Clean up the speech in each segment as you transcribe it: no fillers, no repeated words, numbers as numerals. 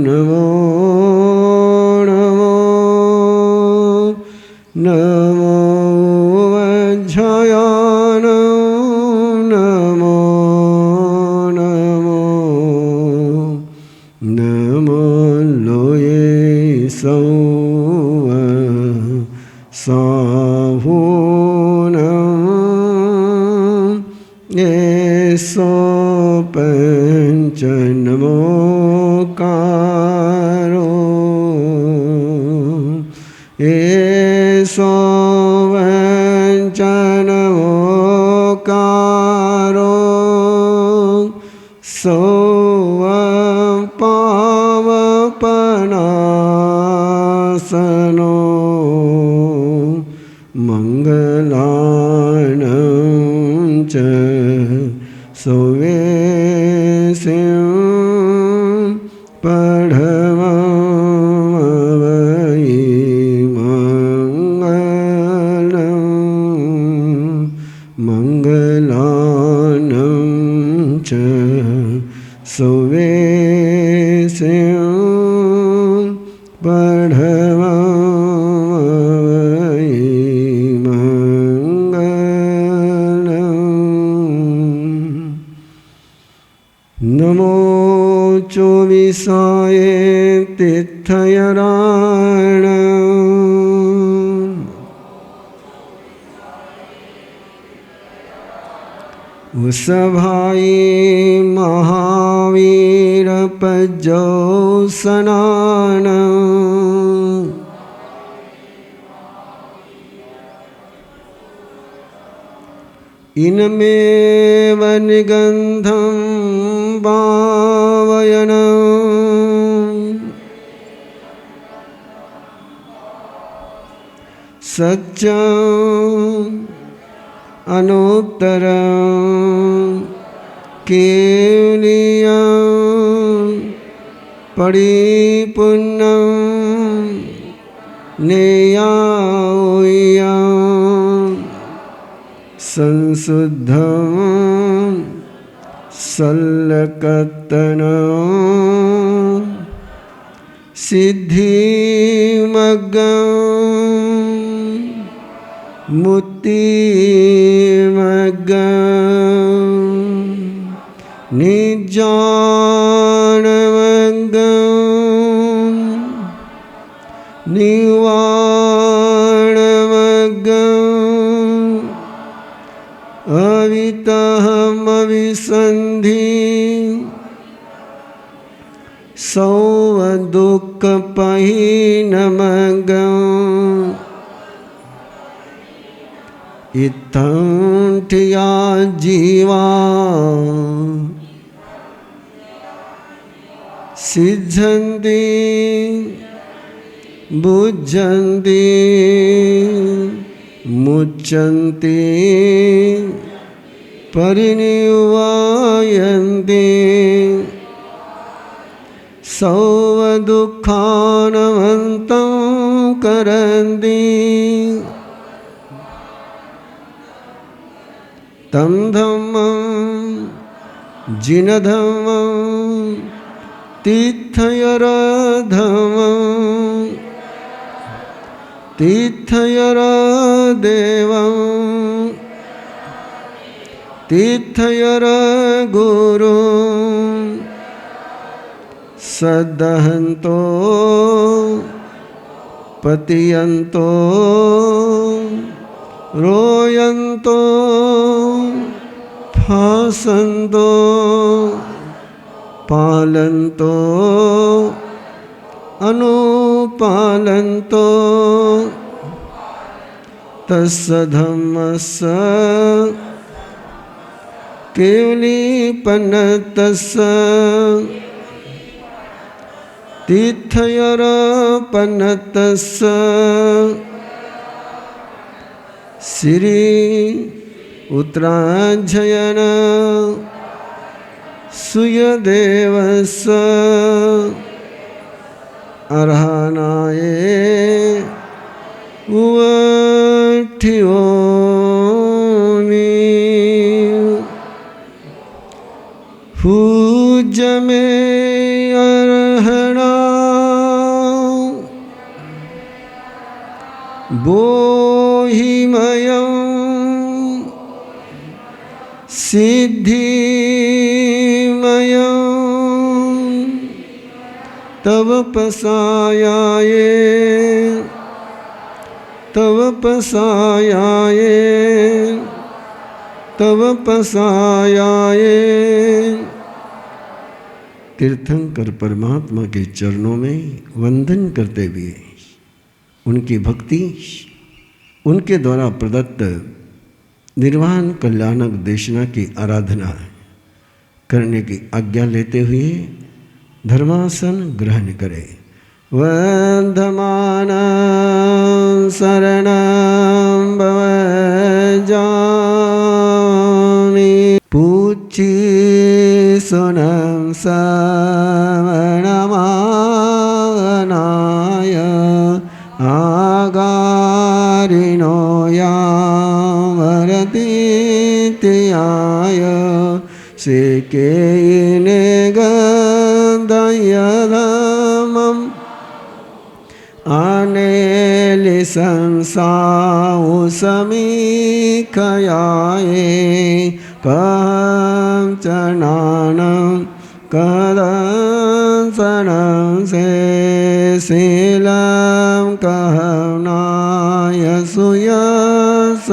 नमो नमो नमो वज्रयान नमो नमो नमो लोये सौव साहूनम येसो पंच नमोकारो येसो पंच नमोकारो सो पावपनासनो मंगलानं च सुवेसिं पढ़मवै मंगलं मंगलानं च सुवेसिं पढ़मवै नमो चोविसाय तीर्थयराण उसभाई महावीर पज्जो सनान इनमेव निगंधं भावयन् सत्यम् अनुत्तरं केवलियं परिपूर्णं नेयायं संशुद्धं सल्लकतनं सिद्धिमग्गं मुक्तिमग्गं निज्ञानमग्गं निवारणमग्गं अवितहमविसन्धि सौवदुःखपहीनमग्गं इत्थं ठिया जीवा सिद्धन्ति बुद्धन्ति मुच्यन्ति परिनिर्वायन्ति सर्वदुःखानवन्तं करन्ति तं धम्मं जिनधम्मं तीर्थयरधम्मं तीर्थयरदेवं तीर्थयरगुरुं सदहन्तो पतियन्तो रोयन्तो फासन्तो पालन्तो अनुपालन्तो तस्य धम्मस्य केवलीपनतस्य तीर्थयरपनतस्य श्री उत्तरायण सुयदेवस्य अर्हनाय उवठियोमि पूज्यमे अर्हणा बोहिमयं सिद्धिमयं तव पसायाये तव पसायाये तव पसायाये। तीर्थंकर परमात्मा के चरणों में वंदन करते हुए उनकी भक्ति, उनके द्वारा प्रदत्त निर्वाण कल्याणक देशना की आराधना करने की आज्ञा लेते हुए धर्मासन ग्रहण करें। वंदमानं शरणं भवजामि पूज्य सुनं समणमानाय आगारिणो यामरतीत्याय सेकेयिने गन्धयधमम् अनेलिसंसाउसमीखयाये कहं चनानं कदंसनं से शीलं कहनाय सुयस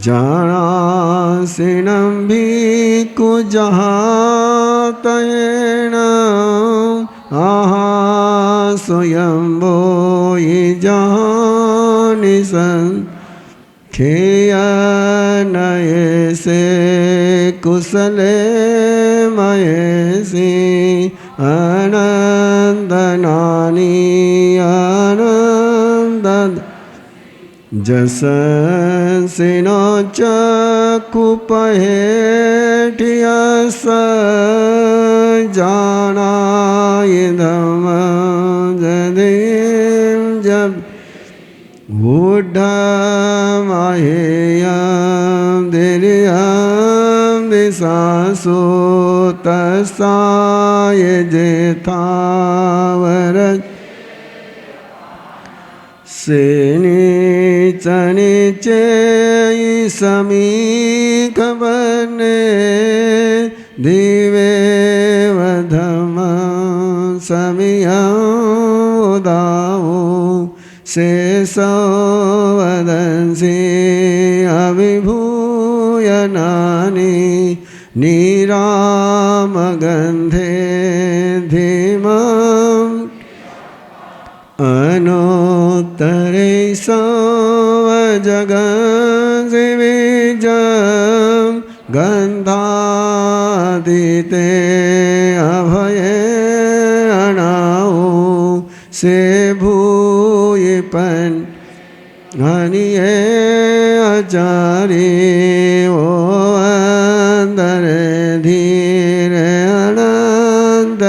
जानासिनं भिक्खुजहातयेन आहा स्वयंभो जहानिसं खेयनयसे कुशले मयसी आनंदनानि आनंद जसंसिनो चकुपहेठियस जानाय धम जदिं जब बुद्धमाहेयं दिर्यं दिशासु तस्साय जेथावरज सेनिचनिचे समीकवने दिवेव धम समियौदावो शेषवदंसि अविभूयनानि निरामगन्धे धीमम् अनोत्तरे सवजगन्सिविजं गन्धादिते अभये अणाओ से भूयिपन् हनिये आचारी ओ अंदर धीरे अनंत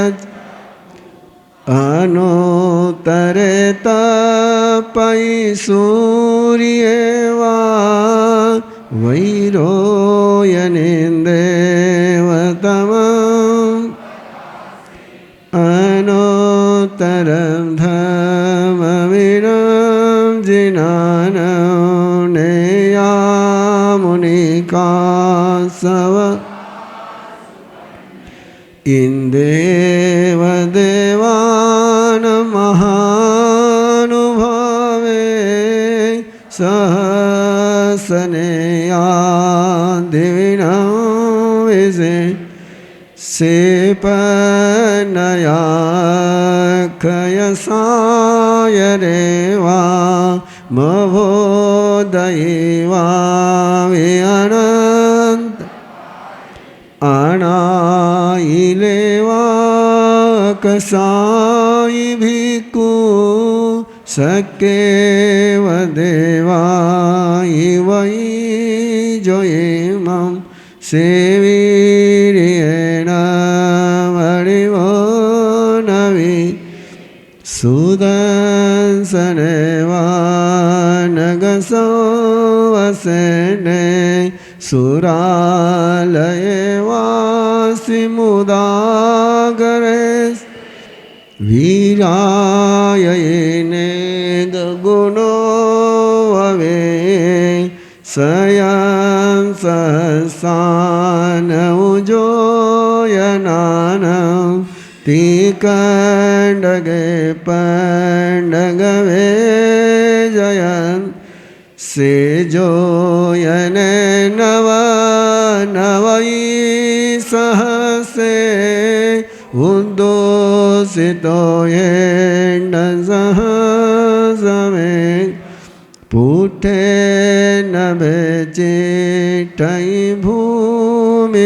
अनोत्तरे तपै सूर्येवा वैरोयनिन्देवतमम् अनोत्तरं धर्मविरं जिनानं नेयामुनिकासव इंदेव देवान महानुभावे सहसनेया दिविनं विसे सेपनया खयसाय रेवा मभोदयेवा विअनन्त अनाइलेवा कसाई भिक्खु सक्केव देवाई वै जोयेमं सेवीर्येण वरिवो नवि सुदंसनेवा नगसो वसेने सुरालये वा सिमुदागरेश वीरायने गुणो ववे स्वयं सहसान उजोयनान तिकंडगे पंडगवे जयन से जोयने नव नवई सहसे उद्दोषितो येण्ड सहसमे पुठे नभे चिट्टई भूमिवट्टिये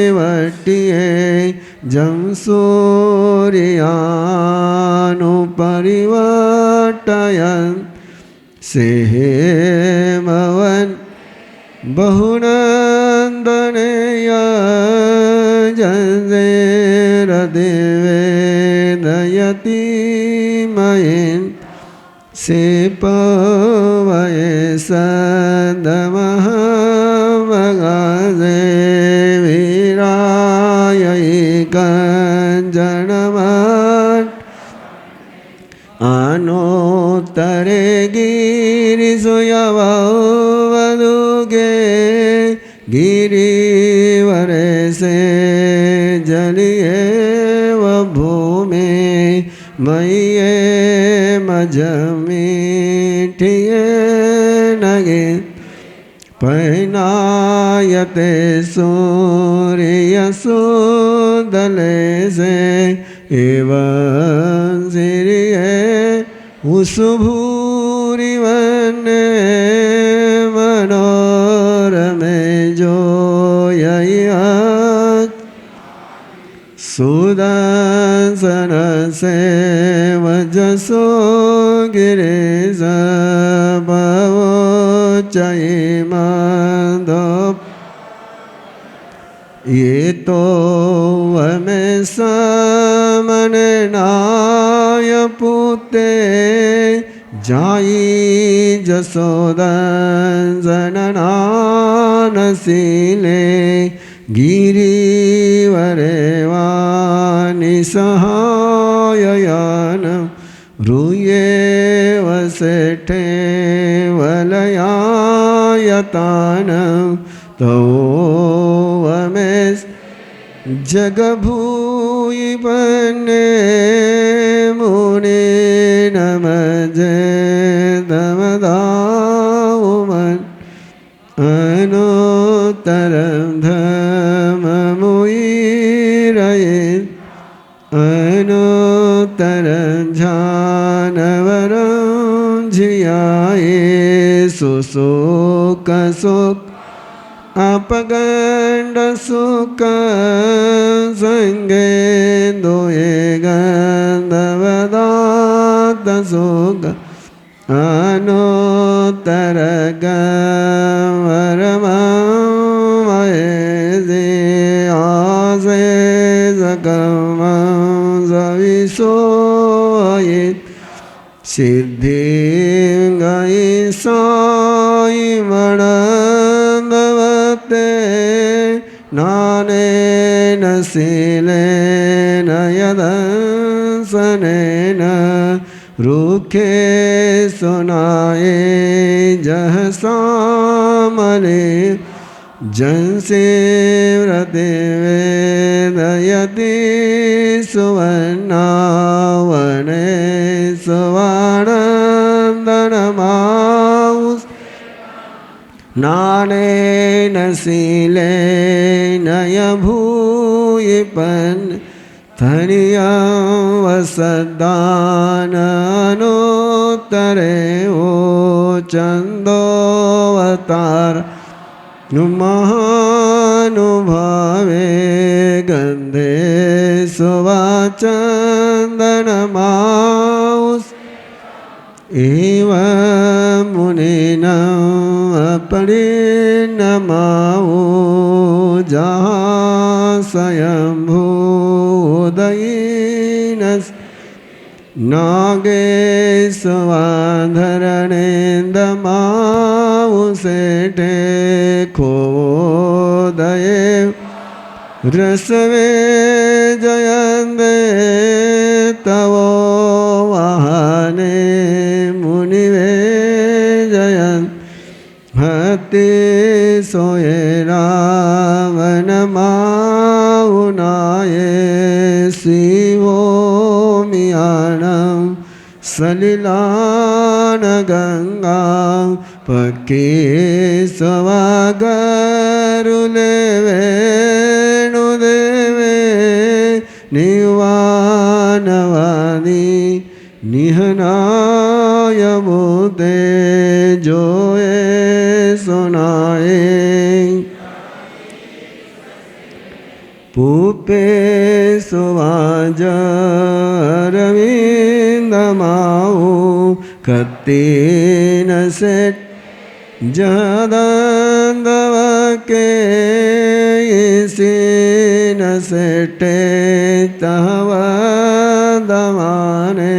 जं सूर्यानु परिवर्तयन् सेहेमवन् बहुनन्दनेय जंजेरदेवे दयति मयेन् से पवये सदमहमगाजे वीरायै कंजनमत् आनोत्तरे गिरिसुयववदुगे गिरिवरे से जलिये व भूमि मय्ये मजमीठिये नगे पैनायते सूर्यसुदले से एवं सिरिये उसभूरिवने मनोरमे जोययत् सुदर्शन से वजसो गिरिश भवोच्चये माधव ये तो वमे समननाय पुते जाई जसोदननानशीले गिरिवरे वानि सहाययान रूये वसेठे वलयायतान तो वमेश जगभूयि पन्ने मुनि नमजे दमदावमन अनुत्तरं धममुयिरये अनुत्तरं जानवरं झियाये सुसुख सुख अपगंड सुख संगे दोये गंधवदात सुख अनुत्तर गमरमये आसे सकम सविसोयित सिद्धि गई साई मणंदवते नाने नशीलेन यदंसनेन रूखे सुनाए जह सामने जंसे व्रते वेदयति सुवर्णावने सुवानन्दनमाउस नानेन शीलेन यभूयिपन् धनियं वसदाननोत्तरे ओ चन्दोऽवतार महानुभावे गन्धे सुवाचन्दनमाउस एवं मुनिनां अपरिणमावो जहाँ स्वयंभूदयिनस् नागेशवाधरणेन्दमावुसेठे खोदये रसवे जयन्ते तव वाहने मुनिवे जयन् हते सोये रावण माउनाये शिवो मियाणं सलिलान गंगा पके सवागरुलेवे निवानवानी निहनाय मुदे जोए सुनाए पूपे सुवाज अरविंदमाऊ कत्तीन सेठ जदंदव के इसीन सेटे तव दमाने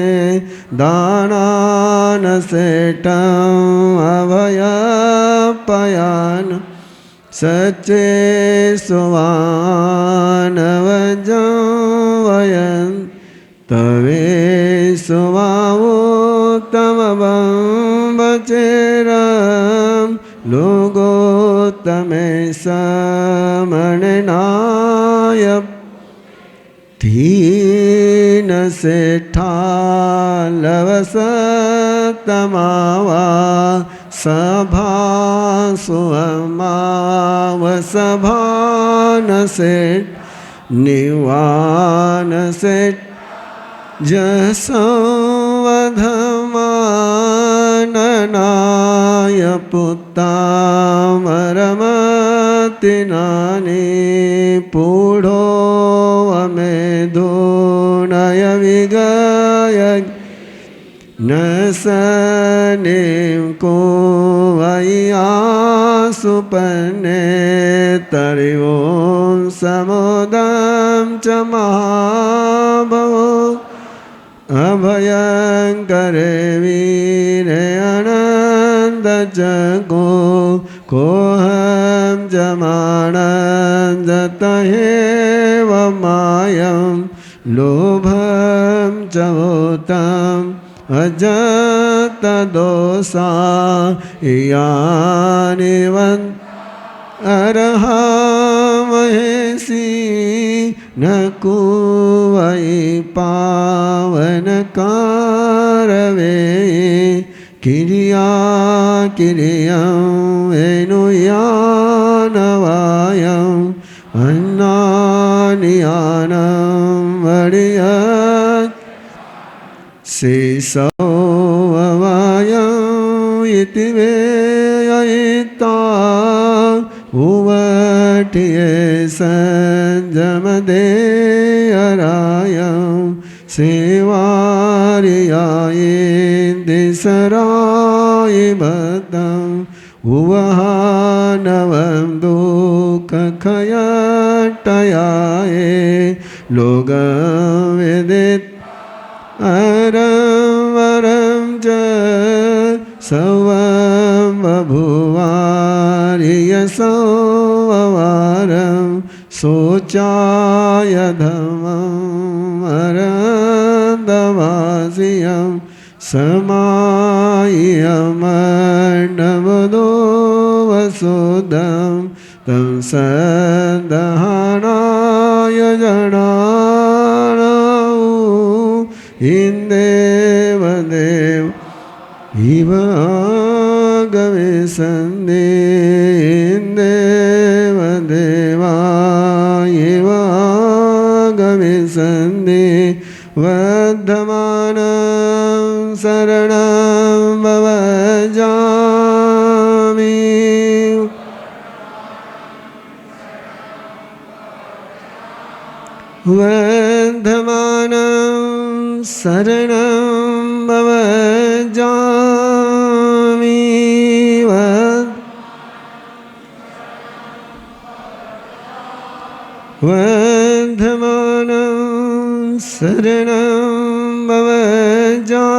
दानान सेटं अभय पयान सच्चे सुवानवजं वयं तवे सुवावोत्तमं बचेरं लोगो तमे समणनाय धीन सेठा लवसतमावा सभा सुअमाव सभान सेठ निवान सेठ जसंवधमाननाय पुत्तामरमतिनानि पूढो अमेधुनय विगय न सनिं को वैयासुपने तरिवों समुदं च महाभवो अभयंकरे वीरे अनंत जगो कोहम जमानं जतहेव मायं लोभं च भूतं अजत दोषा यानिवन् अरहा महेशी न कुवै पावन कारवे किरिया किरियं वेणुयानवायं अन्नानियानं वडियत् शेषवायं इति वेयिता उवटिये संजमदेयरायं सेवारियायेन्दिसराय भक्तं उवहानवं दुःखखयटयाये लोकवेदित अरं वरं च सवं बभुवार्यसंववारं शोचाय धमं अरन्दवासियं समायमण्डवदो वसुदं तं सन्दहानाय जनानौ इन्देव देव इव आगमे सन्धे इन्देव देवा इव आगमे सन्धे वर्धमानं शरणं भवजामि वर्धमानं शरणं भवजामि वर्धमानं शरणं भवजामि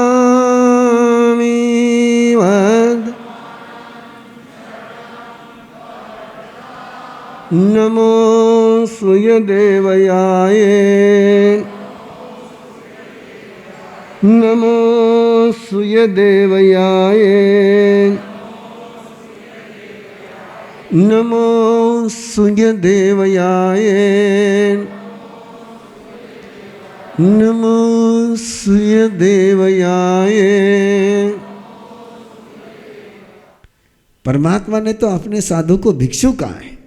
नमो सूर्यदेवयाय नमो सूर्यदेवयाय नमो सूर्यदेवयाय नमो सूर्यदेवयाय। परमात्मा ने तो अपने साधु को भिक्षु कहा है।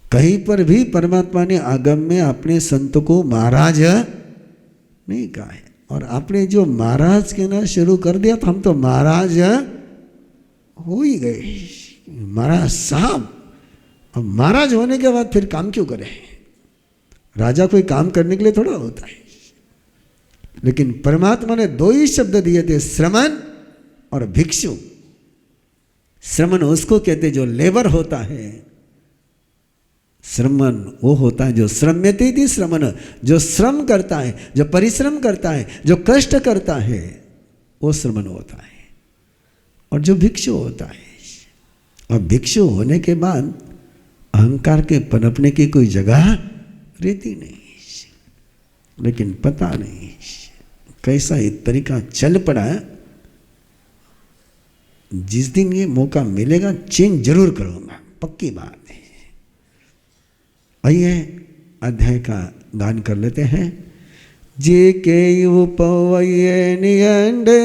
कहीं पर भी परमात्मा ने आगम में अपने संत को महाराज नहीं कहा है। और आपने जो महाराज कहना शुरू कर दिया तो हम तो महाराज हो ही गए, महाराज साहब। अब महाराज होने के बाद फिर काम क्यों करें? राजा कोई काम करने के लिए थोड़ा होता है। लेकिन परमात्मा ने दो ही शब्द दिए थे, श्रमण और भिक्षु। श्रमण उसको कहते जो लेबर होता है, श्रमण वो होता है जो श्रम्यते थी श्रमण, जो श्रम करता है, जो परिश्रम करता है, जो कष्ट करता है, वो श्रमण होता है। और जो भिक्षु होता है, और भिक्षु होने के बाद अहंकार के पनपने की कोई जगह रहती नहीं। लेकिन पता नहीं कैसा ये तरीका चल पड़ा है। जिस दिन ये मौका मिलेगा चेंज जरूर करूंगा, पक्की बात है। आइए अध्याय का गान कर लेते हैं। जे के उपवये नियंडे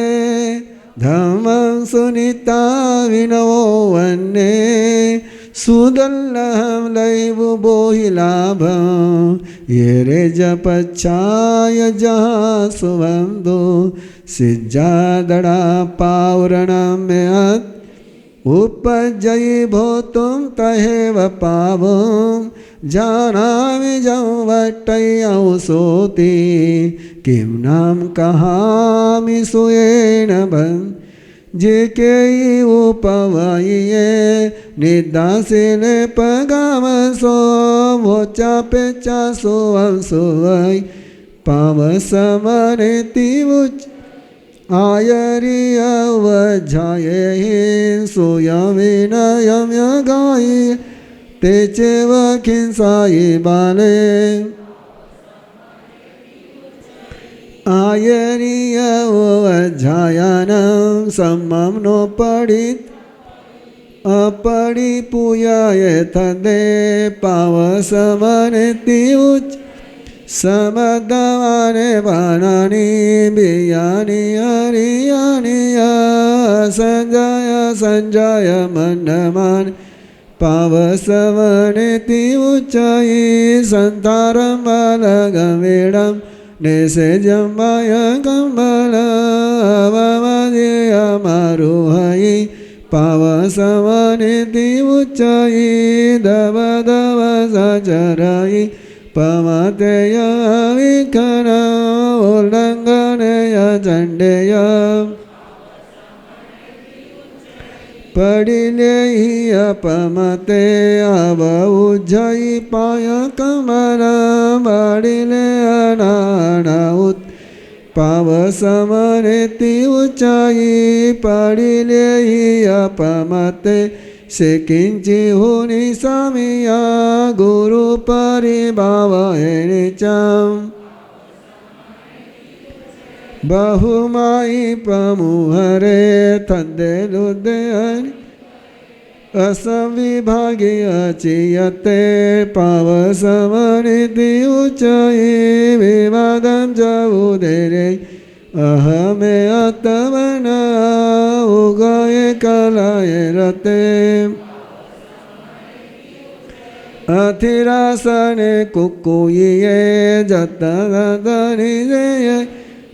धर्म सुनीता विनवो वन्ने सुदल्लहम लैव बोहि लाभ ये रे जपच्छाय जहाँ सुबंधो सिज्जादड़ा पावरणम्यत उपजयि भूतुम तहेव पावुम जानामि जं वट्टयं सोति किं नाम कहामि सुयेन बन् जे के उपवये निदासिने पगाम सो वोचा पेचा सोवं सोवै पावसमनेति उच आयरि अवझाये सोयमिनयं यगायि तेचेव खिंसायि बाले आयरि अवझायानं सम्मं नो पठित अपरि पूयाय तदे पावसमनेति उच समदवाने बाणानि बियानि हरियानि संजय संजय मन्नमान पावसमनेति उच्चैः संतारं बालगमेडं निषेजं मयकं बलवमधियमारुहयि पावसमनेति उच्चैः दव दव सचरयि पमतेय विखन उल्लङ्घनेय चण्डेय पडिलेहि अपमते अवउज्जयि पायकमल बडिले अनानाउत् पावसमनेति उच्चैः पडिलेहि अपमते से किंचि हुनि सामिया गुरु परिभावये निचम बहुमाई पमुहरे तद्दे लुदयनि असंविभागे अचियते पावसमनेति उच्चैः विवादं च उदरे अहमे अतवन उगये कलये रते अथिरासने कुकुये जतदनिजये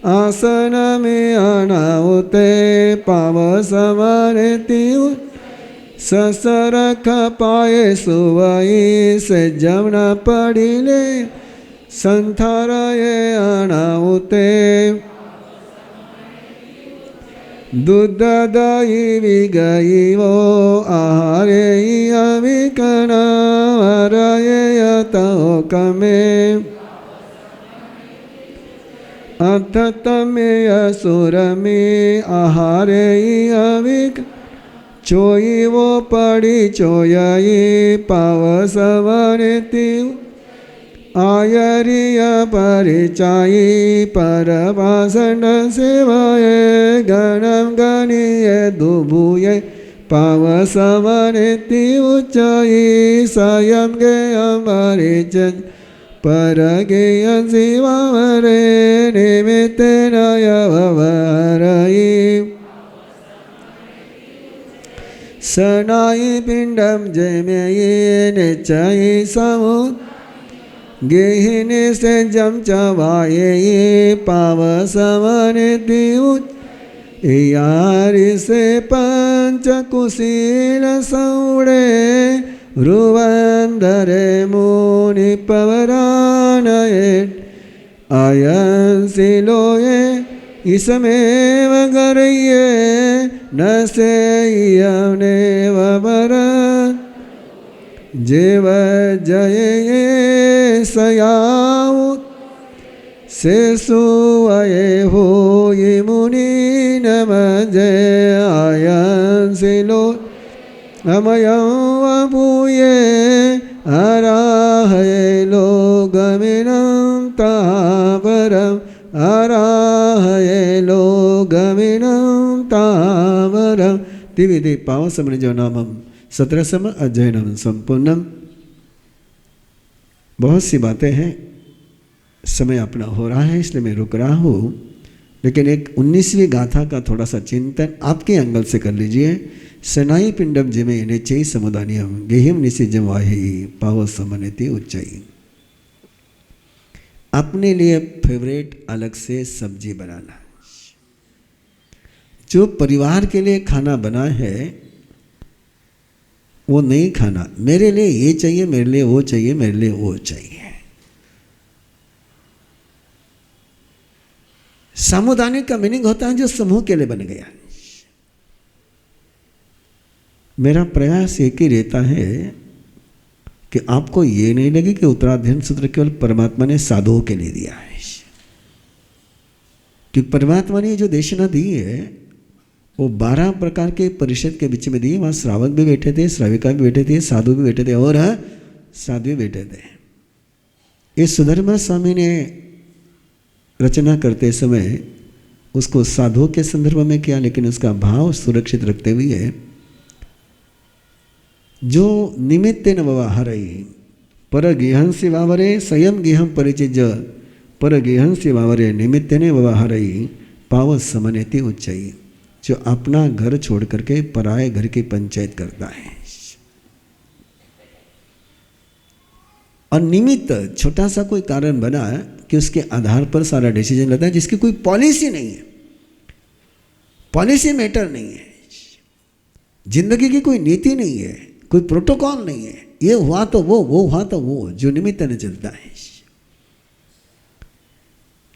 आसन में अनाउते पावसमनेति ससरख पाए सुवई से जमना पड़िले संथारये अनाउते दूध दही विगई वो आहारे अविकन हरये तो कमे अथ तमे असुर में आहारे अविक चोई वो पड़ी चोयई पावसवनेति आयरिय परिचाई परभाषण सेवाये गणम गणीय दुभुये पावसवनेति उच्चई स्वयं गेयं परिचय परगेय शिवावरे निमित्तेन यववरयि सनाई पिंडम जयमेये निचयि समु गेहिने से जम चवाये पावसवनेति यारि से पंचकुशील सौड़े रुवंदरे मुनि पवरानये अयंसिलोये इसमेव गर्ये न सेयनेव वरन् जेव जये सयाउत से सुवये होयि मुनि नम जय आयंसिलो अमयं वपुये अराहये लोकमिनं तापरम् अराहये लोकमिनं तापरम् तिविधि पावसमनिजो नामम 17 अध्ययनम संपूर्णम। बहुत सी बातें हैं, समय अपना हो रहा है इसलिए मैं रुक रहा हूँ, लेकिन एक 19वीं गाथा का थोड़ा सा चिंतन आपके एंगल से कर लीजिए। सनाई पिंडम जिमे निचय समुदानियम गेहिम निसिजम वाहि पावसमनेति उच्चई। अपने लिए फेवरेट अलग से सब्जी बनाना, जो परिवार के लिए खाना बना है वो नहीं खाना, मेरे लिए ये चाहिए, मेरे लिए वो चाहिए, मेरे लिए वो चाहिए। सामुदायिक का मीनिंग होता है जो समूह के लिए बन गया। मेरा प्रयास एक ही रहता है कि आपको ये नहीं लगे कि उत्तराध्ययन सूत्र केवल परमात्मा ने साधुओं के लिए दिया है, क्योंकि परमात्मा ने जो देशना दी है वो 12 प्रकार के परिषद के बीच में दी। वहाँ श्रावक भी बैठे थे, श्राविका भी बैठे थे, साधु भी बैठे थे और साधु भी बैठे थे। ये सुधर्मा स्वामी ने रचना करते समय उसको साधुओं के संदर्भ में किया, लेकिन उसका भाव सुरक्षित रखते हुए जो निमित्तेन व्यवहारयि परगेहंसि वावरे स्वयं गेहं परिचिज्य परगेहंसि वावरे निमित्तेन व्यवहारयि पावसमनेति उच्चई। जो अपना घर छोड़ करके पराये घर की पंचायत करता है, और निमित्त छोटा सा कोई कारण बना कि उसके आधार पर सारा डिसीजन लेता है, जिसकी कोई पॉलिसी नहीं है, पॉलिसी मैटर नहीं है, जिंदगी की कोई नीति नहीं है, कोई प्रोटोकॉल नहीं है, ये हुआ तो वो हुआ तो वो, जो निमित्त ने चलता है।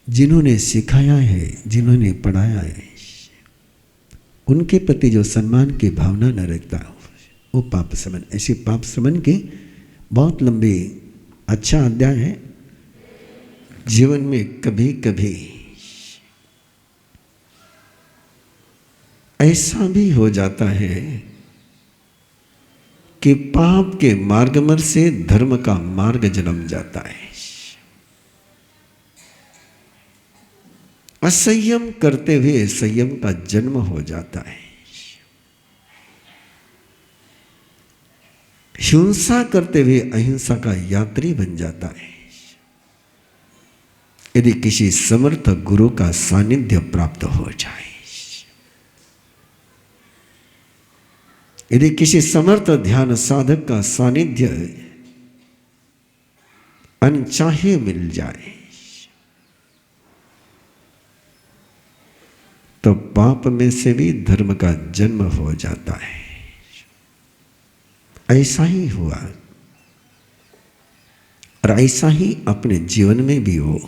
जिन्होंने सिखाया है, जिन्होंने पढ़ाया है, उनके प्रति जो सम्मान की भावना न रखता वो पाप समन। ऐसी पाप समन की बहुत लंबी अच्छा अध्याय है। जीवन में कभी कभी ऐसा भी हो जाता है कि पाप के मार्ग से धर्म का मार्ग जन्म जाता है। असंयम करते हुए संयम का जन्म हो जाता है। हिंसा करते हुए अहिंसा का यात्री बन जाता है। यदि किसी समर्थ गुरु का सानिध्य प्राप्त हो जाए, यदि किसी समर्थ ध्यान साधक का सानिध्य अनचाहे मिल जाए, तो पाप में से भी धर्म का जन्म हो जाता है। ऐसा ही हुआ और ऐसा ही अपने जीवन में भी हो।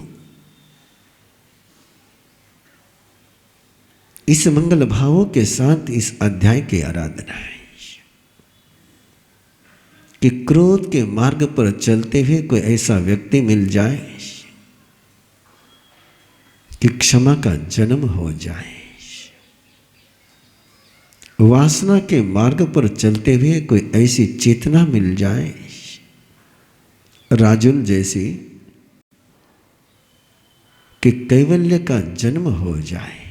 इस मंगल भावों के साथ इस अध्याय की आराधना है कि क्रोध के मार्ग पर चलते हुए कोई ऐसा व्यक्ति मिल जाए कि क्षमा का जन्म हो जाए। वासना के मार्ग पर चलते हुए कोई ऐसी चेतना मिल जाए राजुल जैसी कि कैवल्य का जन्म हो जाए।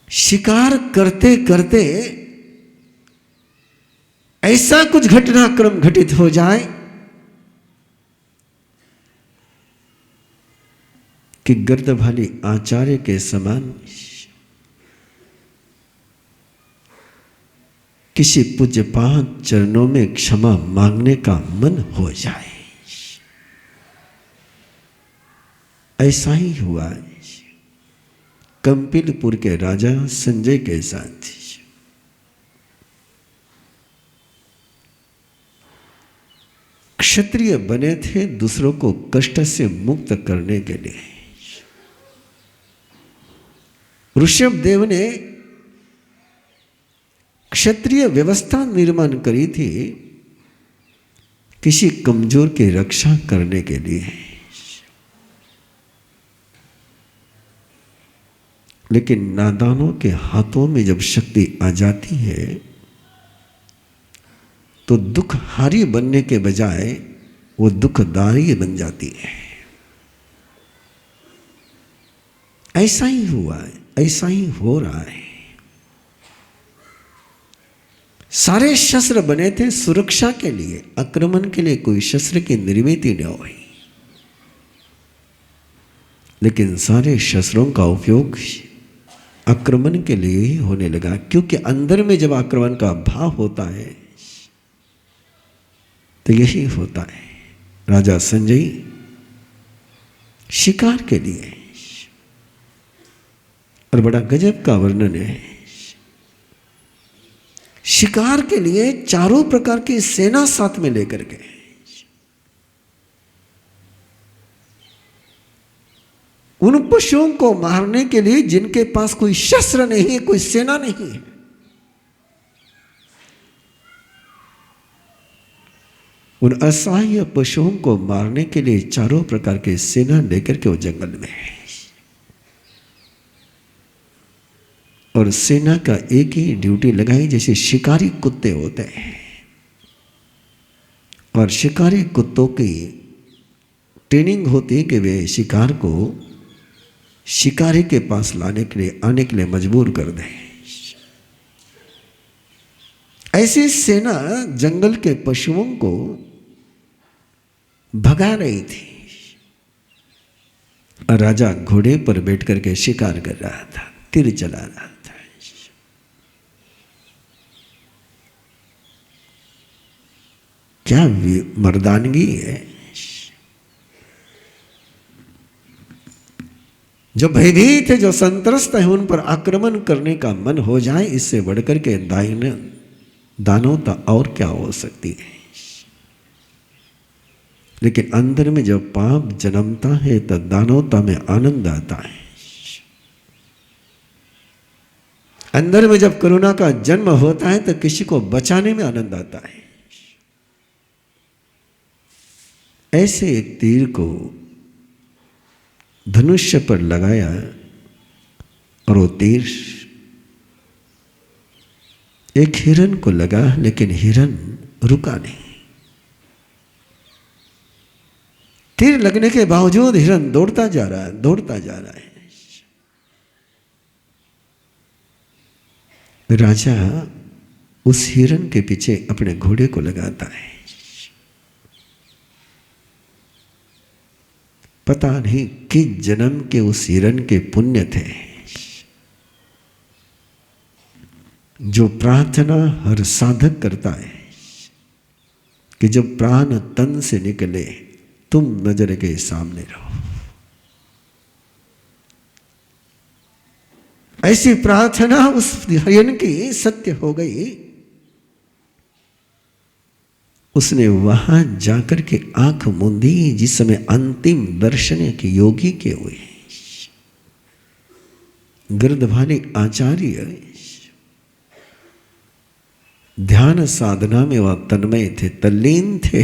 शिकार करते करते ऐसा कुछ घटनाक्रम घटित हो जाए कि गर्दभाली आचार्य के समान किसी पूज्यपाद चरणों में क्षमा मांगने का मन हो जाए। ऐसा ही हुआ कंपिलपुर के राजा संजय के साथ। क्षत्रिय बने थे दूसरों को कष्ट से मुक्त करने के लिए। ऋषभ देव ने क्षत्रिय व्यवस्था निर्माण करी थी किसी कमजोर की रक्षा करने के लिए। लेकिन नादानों के हाथों में जब शक्ति आ जाती है तो दुखहारी बनने के बजाय वो दुखदारी बन जाती है। ऐसा ही हुआ है, ऐसा ही हो रहा है। सारे शस्त्र बने थे सुरक्षा के लिए, आक्रमण के लिए कोई शस्त्र की निर्मित न हुई। लेकिन सारे शस्त्रों का उपयोग आक्रमण के लिए ही होने लगा, क्योंकि अंदर में जब आक्रमण का भाव होता है तो यही होता है। राजा संजय शिकार के लिए, और बड़ा गजब का वर्णन है, शिकार के लिए चारों प्रकार की सेना साथ में लेकर के, उन पशुओं को मारने के लिए जिनके पास कोई शस्त्र नहीं है, कोई सेना नहीं है। उन असहाय पशुओं को मारने के लिए चारों प्रकार के सेना लेकर के वो जंगल में है। और सेना का एक ही ड्यूटी लगाई, जैसे शिकारी कुत्ते होते हैं, और शिकारी कुत्तों की ट्रेनिंग होती है कि वे शिकार को शिकारी के पास लाने के लिए, आने के लिए मजबूर कर दें। ऐसी सेना जंगल के पशुओं को भगा रही थी। राजा घोड़े पर बैठ करके शिकार कर रहा था, तीर चला रहा था। क्या मर्दानगी है। जो भयभीत है, जो संत्रस्त है, उन पर आक्रमण करने का मन हो जाए, इससे बढ़कर के दानवता और क्या हो सकती है। लेकिन अंदर में जब पाप जन्मता है तो दानवता में आनंद आता है। अंदर में जब करुणा का जन्म होता है तो किसी को बचाने में आनंद आता है। ऐसे एक तीर को धनुष्य पर लगाया और वो तीर एक हिरन को लगा, लेकिन हिरन रुका नहीं। तीर लगने के बावजूद हिरन दौड़ता जा रहा है, दौड़ता जा रहा है। राजा उस हिरन के पीछे अपने घोड़े को लगाता है। पता नहीं किस जन्म के उस हिरन के पुण्य थे, जो प्रार्थना हर साधक करता है कि जब प्राण तन से निकले तुम नजर के सामने रहो। ऐसी प्रार्थना उस हिरन की सत्य हो गई। उसने वहां जाकर के आंख मूंदी जिस समय अंतिम दर्शन के योगी के हुए। गिरधभाली आचार्य ध्यान साधना में वह तन्मय थे, तल्लीन थे।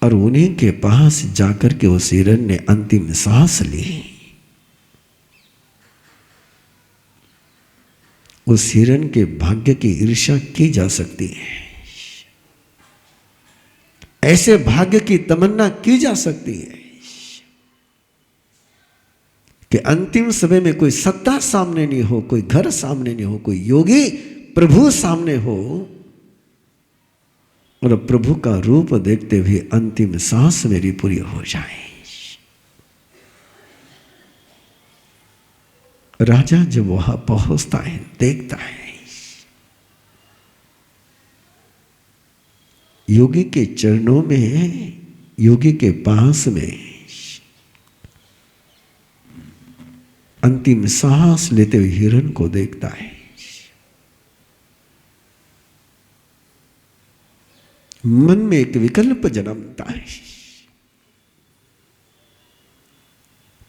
और उन्हीं के पास जाकर के उस हिरण ने अंतिम सांस ली। उस हिरण के भाग्य की ईर्ष्या की जा सकती है, ऐसे भाग्य की तमन्ना की जा सकती है कि अंतिम समय में कोई सत्ता सामने नहीं हो, कोई घर सामने नहीं हो, कोई योगी प्रभु सामने हो और प्रभु का रूप देखते हुए अंतिम सांस मेरी पूरी हो जाए। राजा जब वहां पहुंचता है, देखता है योगी के चरणों में, योगी के पास में अंतिम सांस लेते हुए हिरण को देखता है। मन में एक विकल्प जन्मता है,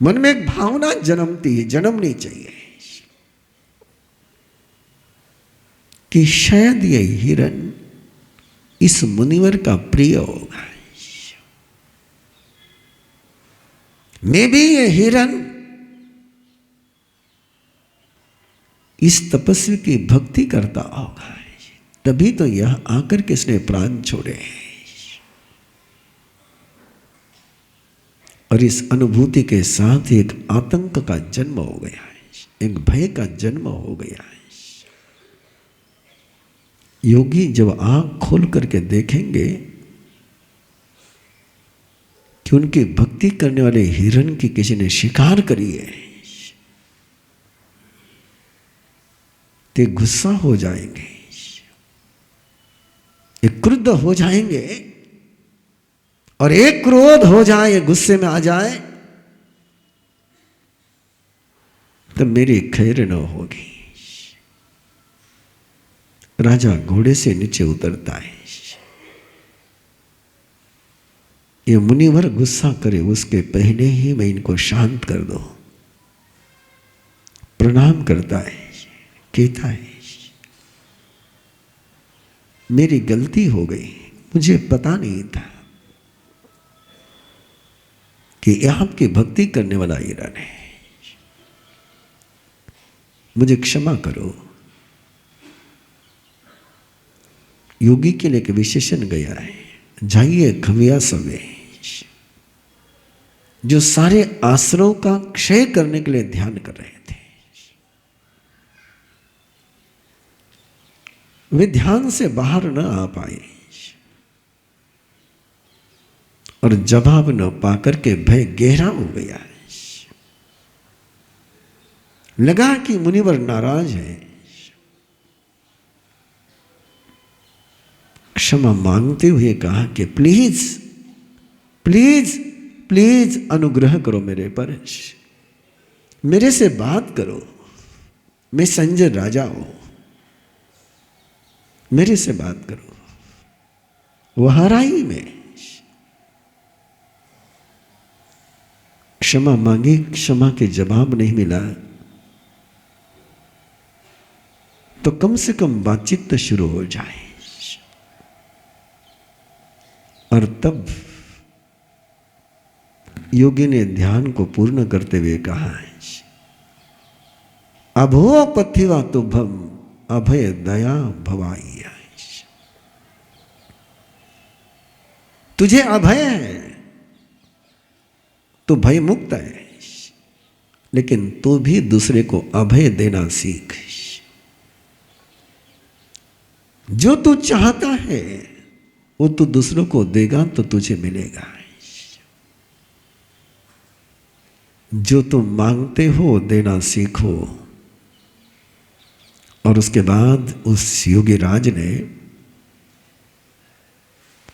मन में एक भावना जन्मती है, जन्मनी चाहिए कि शायद ये हिरण इस मुनिवर का प्रिय होगा। मैं भी ये हिरण इस तपस्वी की भक्ति करता होगा, तभी तो यह आकर के इसने प्राण छोड़े। और इस अनुभूति के साथ एक आतंक का जन्म हो गया है, एक भय का जन्म हो गया है। योगी जब आंख खोल करके देखेंगे कि उनकी भक्ति करने वाले हिरण की किसी ने शिकार करी है, ते गुस्सा हो जाएंगे, एक क्रुद्ध हो जाएंगे, और एक क्रोध हो जाए, गुस्से में आ जाए, तो मेरी खैर न होगी। राजा घोड़े से नीचे उतरता है। ये मुनिवर गुस्सा करे उसके पहले ही मैं इनको शांत कर दो। प्रणाम करता है, कहता है मेरी गलती हो गई, मुझे पता नहीं था कि यह आपकी भक्ति करने वाला हिरण है, मुझे क्षमा करो। योगी के लिए एक विशेषण गया है, जाइए खविया सवे, जो सारे आश्रयों का क्षय करने के लिए ध्यान कर रहे थे, वे ध्यान से बाहर न आ पाए और जवाब न पाकर के भय गहरा हो गया। लगा कि मुनिवर नाराज है, क्षमा मांगते हुए कहा कि प्लीज प्लीज प्लीज अनुग्रह करो मेरे पर, मेरे से बात करो, मैं संजय राजा हूं, मेरे से बात करो। वो हराई में क्षमा मांगी, क्षमा के जवाब नहीं मिला, तो कम से कम बातचीत तो शुरू हो जाए। और तब योगी ने ध्यान को पूर्ण करते हुए कहा, अभो पथिवा तुभम अभय दया भवाई, तुझे अभय है, तू भय मुक्त है, लेकिन तू भी दूसरे को अभय देना सीख। जो तू चाहता है वो तू दूसरों को देगा तो तुझे मिलेगा। जो तुम मांगते हो देना सीखो। और उसके बाद उस योगी राज ने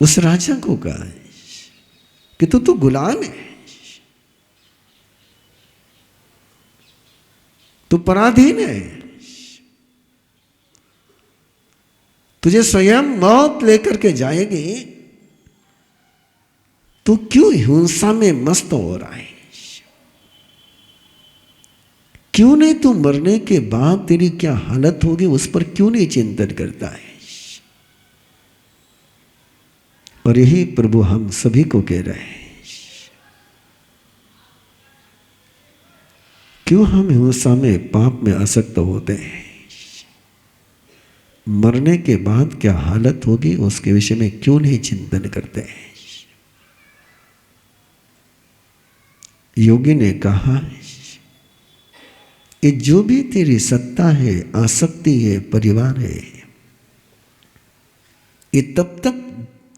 उस राजा को कहा कि तू तो गुलाम है, तू पराधीन है, तुझे स्वयं मौत लेकर के जाएगी, तू क्यों हिंसा में मस्त हो रहा है? क्यों नहीं तू मरने के बाद तेरी क्या हालत होगी उस पर क्यों नहीं चिंतन करता है? और यही प्रभु हम सभी को कह रहे हैं। क्यों हम हिंसा में पाप में आसक्त होते हैं? मरने के बाद क्या हालत होगी उसके विषय में क्यों नहीं चिंतन करते हैं? योगी ने कहा कि जो भी तेरी सत्ता है, आसक्ति है, परिवार है, ये तब तक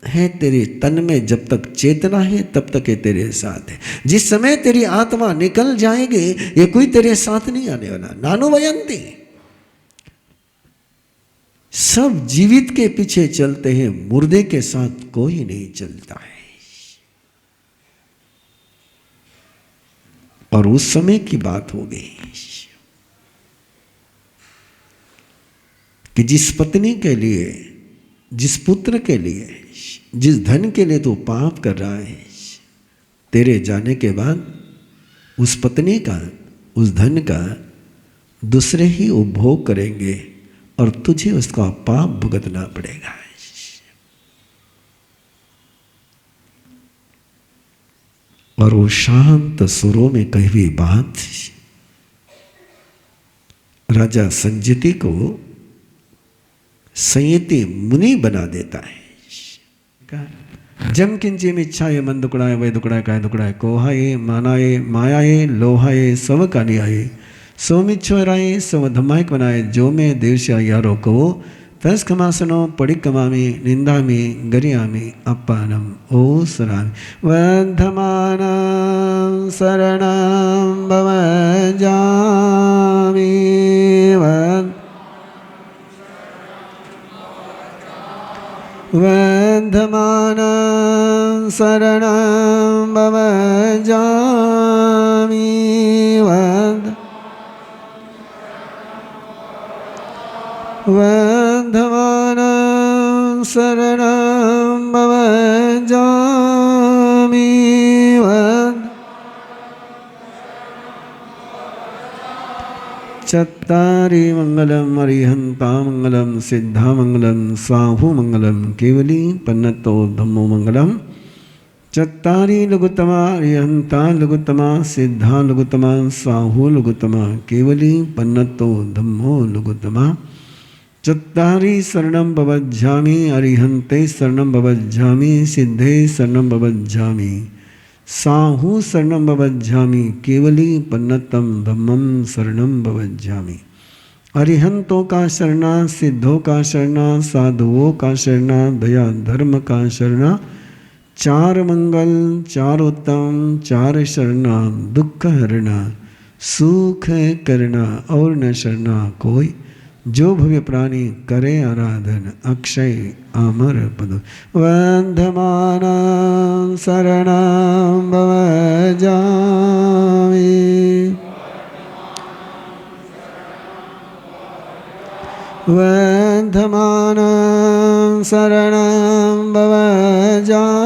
है तेरे तन में जब तक चेतना है, तब तक ये तेरे साथ है। जिस समय तेरी आत्मा निकल जाएगी ये कोई तेरे साथ नहीं आने वाला। नानु वयंती, सब जीवित के पीछे चलते हैं, मुर्दे के साथ कोई नहीं चलता है। और उस समय की बात हो गई कि जिस पत्नी के लिए, जिस पुत्र के लिए, जिस धन के लिए तू पाप कर रहा है, तेरे जाने के बाद उस पत्नी का, उस धन का दूसरे ही उपभोग करेंगे और तुझे उसका पाप भुगतना पड़ेगा। और वो शांत सुरों में कही हुई बात राजा संजति को संयति मुनि बना देता है। जम किंची मिच्छाए मन दुकड़ाए वह दुकड़ाए काय दुकड़ाए कोहाए मानाए मायाए लोहाए सब कानियाए सो मिच्छो राय सो धमायक बनाए जो में देश यारो को तस कमासनो पड़ी कमामी निंदामी गरियामी अपानम ओ सरामी वर्धमानं शरणं भवजामि वर्धमानं शरणं भवजामि वर्धमानं शरणं भवजामि चत्तारि मंगलम अरिहंता मंगलम सिद्धा मंगलम साहु मंगलम केवली पन्नतो धम्मो मंगलम चत्तारि लघुतमा अरिहंता लघुतमा सिद्धा लघुतमा साहु लघुतमा केवली पन्नतो धम्मो लघुतमा चत्तारि शरणं भवज्जामि अरिहन्ते शरणं भवज्जामि सिद्धे शरणं भवज्जामि साहु शरणं भवज्जामि केवली पन्नतम धम्मं शरणं भवज्जामि। अरिहंतों का शरणा, सिद्धों का शरणा, साधुओं का शरणा, दया धर्म का शरणा, चार मंगल, चार उत्तम, चार शरणा, दुख हरणा, सुख करना और न शरणा कोई, जो भव्य प्राणी करे आराधन अक्षय अमर पद। वंदमानं शरणं भवजामि वंदमानं शरणं भवजामि